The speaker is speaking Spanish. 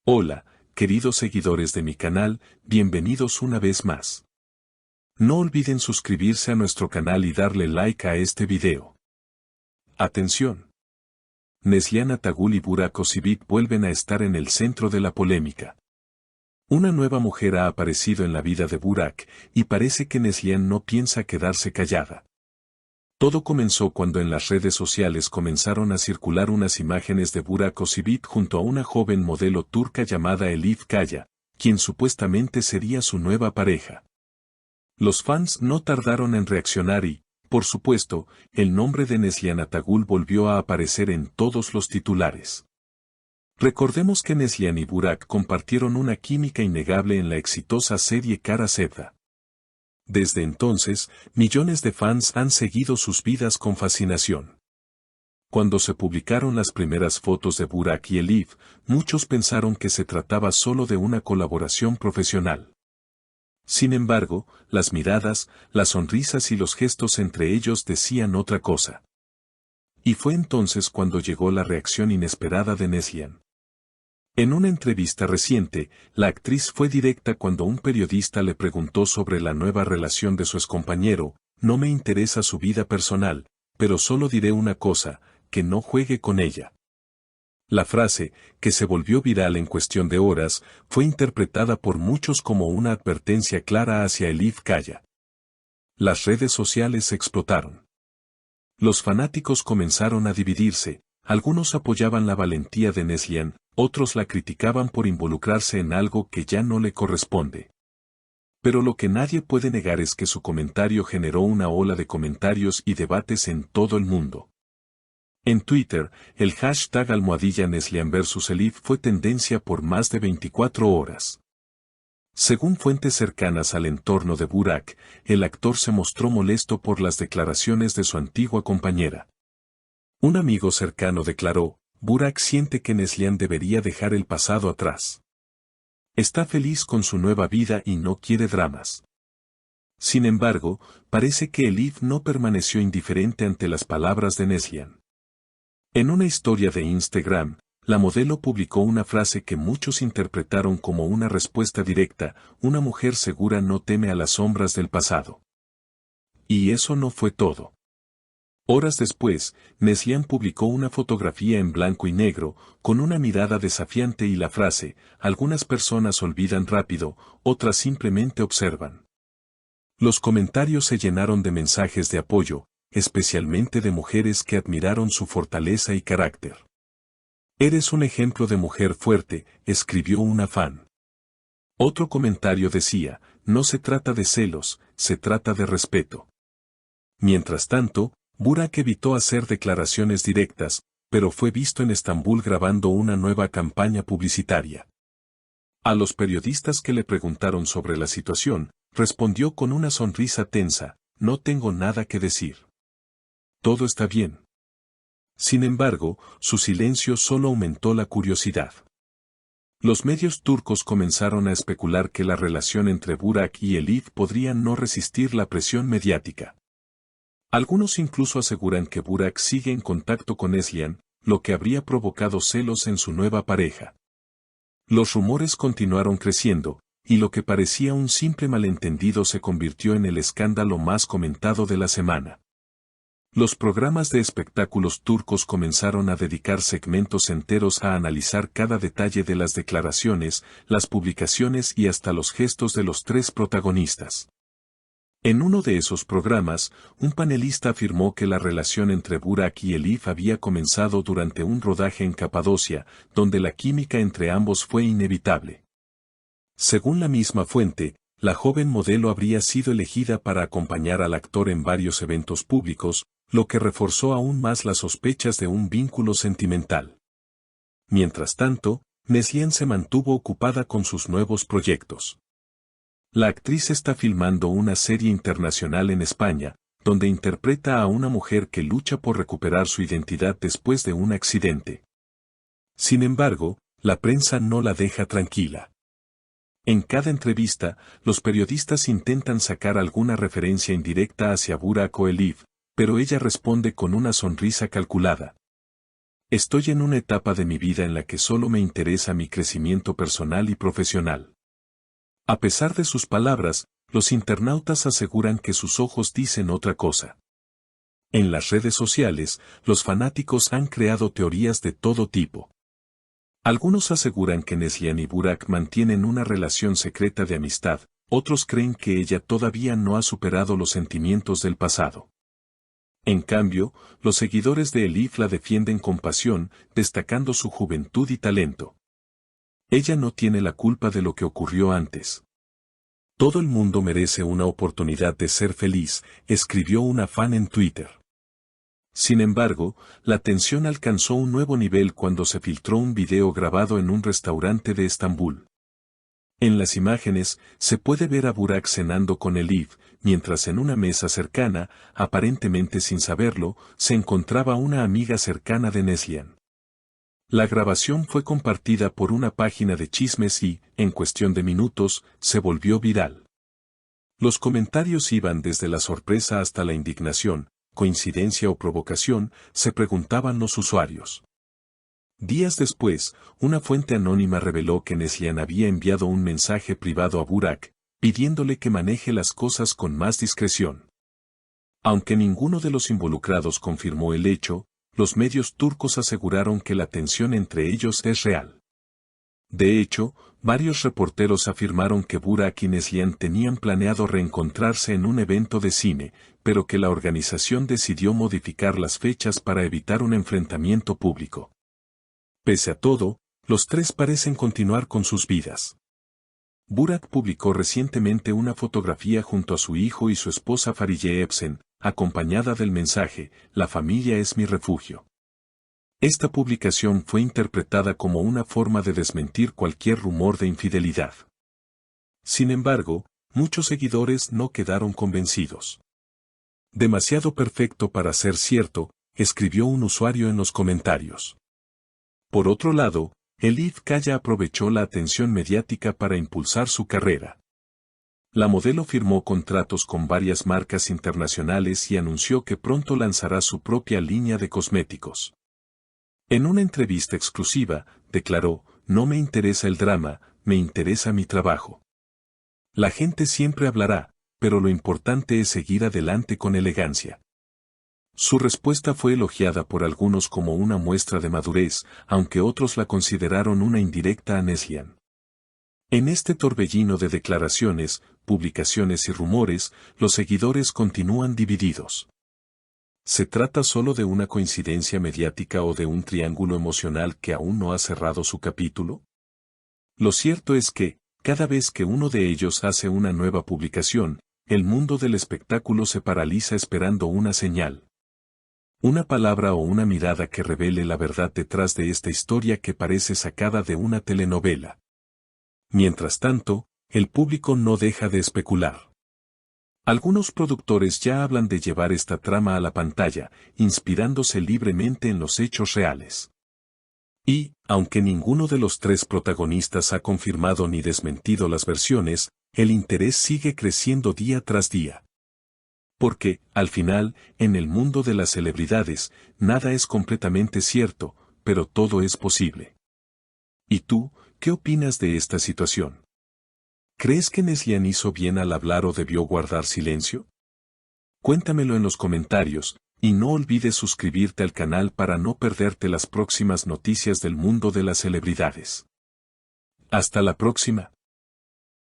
Hola, queridos seguidores de mi canal, bienvenidos una vez más. No olviden suscribirse a nuestro canal y darle like a este video. Atención. Neslihan Atagul y Burak Özçivit vuelven a estar en el centro de la polémica. Una nueva mujer ha aparecido en la vida de Burak, y parece que Neslihan no piensa quedarse callada. Todo comenzó cuando en las redes sociales comenzaron a circular unas imágenes de Burak Özçivit junto a una joven modelo turca llamada Elif Kaya, quien supuestamente sería su nueva pareja. Los fans no tardaron en reaccionar y, por supuesto, el nombre de Neslihan Atagul volvió a aparecer en todos los titulares. Recordemos que Neslihan y Burak compartieron una química innegable en la exitosa serie Kara Sevda. Desde entonces, millones de fans han seguido sus vidas con fascinación. Cuando se publicaron las primeras fotos de Burak y Elif, muchos pensaron que se trataba solo de una colaboración profesional. Sin embargo, las miradas, las sonrisas y los gestos entre ellos decían otra cosa. Y fue entonces cuando llegó la reacción inesperada de Neslihan. En una entrevista reciente, la actriz fue directa cuando un periodista le preguntó sobre la nueva relación de su excompañero: "No me interesa su vida personal, pero solo diré una cosa, que no juegue con ella". La frase, que se volvió viral en cuestión de horas, fue interpretada por muchos como una advertencia clara hacia Elif Kaya. Las redes sociales explotaron. Los fanáticos comenzaron a dividirse. Algunos apoyaban la valentía de Neslihan, otros la criticaban por involucrarse en algo que ya no le corresponde. Pero lo que nadie puede negar es que su comentario generó una ola de comentarios y debates en todo el mundo. En Twitter, el hashtag #Neslihan vs Elif fue tendencia por más de 24 horas. Según fuentes cercanas al entorno de Burak, el actor se mostró molesto por las declaraciones de su antigua compañera. Un amigo cercano declaró: "Burak siente que Neslihan debería dejar el pasado atrás. Está feliz con su nueva vida y no quiere dramas". Sin embargo, parece que Elif no permaneció indiferente ante las palabras de Neslihan. En una historia de Instagram, la modelo publicó una frase que muchos interpretaron como una respuesta directa: "Una mujer segura no teme a las sombras del pasado". Y eso no fue todo. Horas después, Neslihan publicó una fotografía en blanco y negro, con una mirada desafiante y la frase: "Algunas personas olvidan rápido, otras simplemente observan". Los comentarios se llenaron de mensajes de apoyo, especialmente de mujeres que admiraron su fortaleza y carácter. "Eres un ejemplo de mujer fuerte", escribió una fan. Otro comentario decía: "No se trata de celos, se trata de respeto". Mientras tanto, Burak evitó hacer declaraciones directas, pero fue visto en Estambul grabando una nueva campaña publicitaria. A los periodistas que le preguntaron sobre la situación, respondió con una sonrisa tensa: "No tengo nada que decir. Todo está bien". Sin embargo, su silencio solo aumentó la curiosidad. Los medios turcos comenzaron a especular que la relación entre Burak y Elif podría no resistir la presión mediática. Algunos incluso aseguran que Burak sigue en contacto con Neslihan, lo que habría provocado celos en su nueva pareja. Los rumores continuaron creciendo, y lo que parecía un simple malentendido se convirtió en el escándalo más comentado de la semana. Los programas de espectáculos turcos comenzaron a dedicar segmentos enteros a analizar cada detalle de las declaraciones, las publicaciones y hasta los gestos de los tres protagonistas. En uno de esos programas, un panelista afirmó que la relación entre Burak y Elif había comenzado durante un rodaje en Capadocia, donde la química entre ambos fue inevitable. Según la misma fuente, la joven modelo habría sido elegida para acompañar al actor en varios eventos públicos, lo que reforzó aún más las sospechas de un vínculo sentimental. Mientras tanto, Neslihan se mantuvo ocupada con sus nuevos proyectos. La actriz está filmando una serie internacional en España, donde interpreta a una mujer que lucha por recuperar su identidad después de un accidente. Sin embargo, la prensa no la deja tranquila. En cada entrevista, los periodistas intentan sacar alguna referencia indirecta hacia Burak o Elif, pero ella responde con una sonrisa calculada. Estoy en una etapa de mi vida en la que solo me interesa mi crecimiento personal y profesional. A pesar de sus palabras, los internautas aseguran que sus ojos dicen otra cosa. En las redes sociales, los fanáticos han creado teorías de todo tipo. Algunos aseguran que Neslihan y Burak mantienen una relación secreta de amistad, otros creen que ella todavía no ha superado los sentimientos del pasado. En cambio, los seguidores de Elif la defienden con pasión, destacando su juventud y talento. Ella no tiene la culpa de lo que ocurrió antes. Todo el mundo merece una oportunidad de ser feliz, escribió una fan en Twitter. Sin embargo, la tensión alcanzó un nuevo nivel cuando se filtró un video grabado en un restaurante de Estambul. En las imágenes, se puede ver a Burak cenando con Elif, mientras en una mesa cercana, aparentemente sin saberlo, se encontraba una amiga cercana de Neslihan. La grabación fue compartida por una página de chismes y, en cuestión de minutos, se volvió viral. Los comentarios iban desde la sorpresa hasta la indignación, coincidencia o provocación, se preguntaban los usuarios. Días después, una fuente anónima reveló que Neslihan había enviado un mensaje privado a Burak, pidiéndole que maneje las cosas con más discreción. Aunque ninguno de los involucrados confirmó el hecho, los medios turcos aseguraron que la tensión entre ellos es real. De hecho, varios reporteros afirmaron que Burak y Neslihan tenían planeado reencontrarse en un evento de cine, pero que la organización decidió modificar las fechas para evitar un enfrentamiento público. Pese a todo, los tres parecen continuar con sus vidas. Burak publicó recientemente una fotografía junto a su hijo y su esposa Fariye Evcen, acompañada del mensaje, «La familia es mi refugio». Esta publicación fue interpretada como una forma de desmentir cualquier rumor de infidelidad. Sin embargo, muchos seguidores no quedaron convencidos. «Demasiado perfecto para ser cierto», escribió un usuario en los comentarios. Por otro lado, Elif Kaya aprovechó la atención mediática para impulsar su carrera. La modelo firmó contratos con varias marcas internacionales y anunció que pronto lanzará su propia línea de cosméticos. En una entrevista exclusiva, declaró, «No me interesa el drama, me interesa mi trabajo. La gente siempre hablará, pero lo importante es seguir adelante con elegancia». Su respuesta fue elogiada por algunos como una muestra de madurez, aunque otros la consideraron una indirecta a Neslihan. En este torbellino de declaraciones, publicaciones y rumores, los seguidores continúan divididos. ¿Se trata solo de una coincidencia mediática o de un triángulo emocional que aún no ha cerrado su capítulo? Lo cierto es que, cada vez que uno de ellos hace una nueva publicación, el mundo del espectáculo se paraliza esperando una señal. Una palabra o una mirada que revele la verdad detrás de esta historia que parece sacada de una telenovela. Mientras tanto, el público no deja de especular. Algunos productores ya hablan de llevar esta trama a la pantalla, inspirándose libremente en los hechos reales. Y, aunque ninguno de los tres protagonistas ha confirmado ni desmentido las versiones, el interés sigue creciendo día tras día. Porque, al final, en el mundo de las celebridades, nada es completamente cierto, pero todo es posible. ¿Y tú, qué opinas de esta situación? ¿Crees que Neslihan hizo bien al hablar o debió guardar silencio? Cuéntamelo en los comentarios, y no olvides suscribirte al canal para no perderte las próximas noticias del mundo de las celebridades. Hasta la próxima.